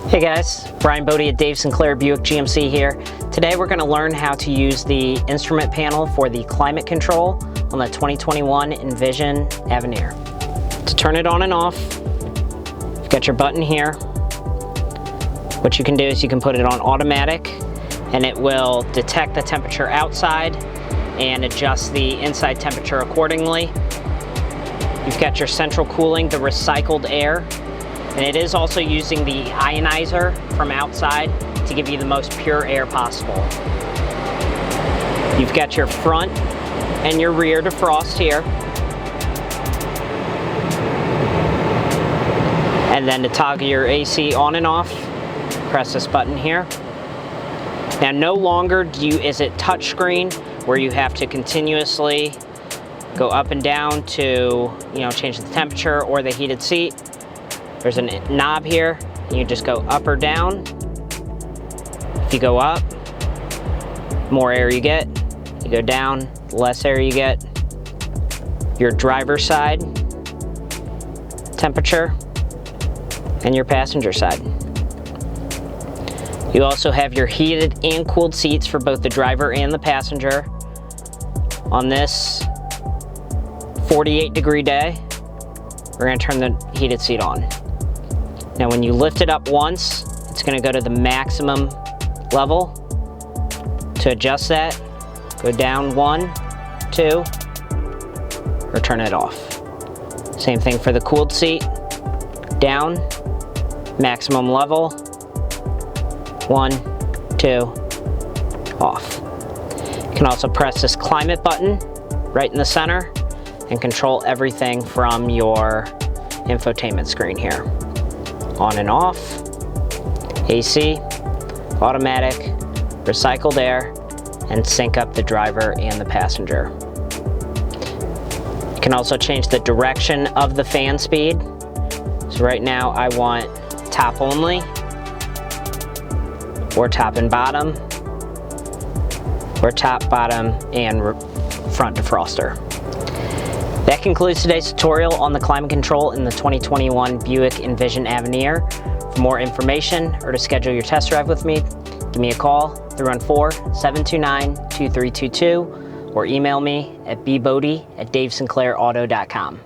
Hey guys, Brian Body at Dave Sinclair Buick-GMC here. Today we're going to learn how to use the instrument panel for the climate control on the 2021 Envision Avenir. To turn it on and off, you've got your button here. What you can do is you can put it on automatic and it will detect the temperature outside and adjust the inside temperature accordingly. You've got your central cooling, the recycled air, and it is also using the ionizer from outside to give you the most pure air possible. You've got your front and your rear defrost here. And then to toggle your AC on and off, press this button here. Now no longer is it touchscreen where you have to continuously go up and down to change the temperature or the heated seat. There's a knob here, and you just go up or down. If you go up, more air you get. You go down, less air you get. Your driver's side temperature and your passenger side. You also have your heated and cooled seats for both the driver and the passenger. On this 48-degree day, we're going to turn the heated seat on. Now when you lift it up once, it's going to go to the maximum level. To adjust that, go down 1, 2, or turn it off. Same thing for the cooled seat. Down, maximum level, 1, 2, off. You can also press this climate button right in the center and control everything from your infotainment screen here. On and off, AC, automatic, recycled air, and sync up the driver and the passenger. You can also change the direction of the fan speed. So right now I want top only, or top and bottom, or top, bottom, and front defroster. That concludes today's tutorial on the climate control in the 2021 Buick Envision Avenir. For more information or to schedule your test drive with me, give me a call, 314-729-2322, or email me at bbody@davesinclairauto.com.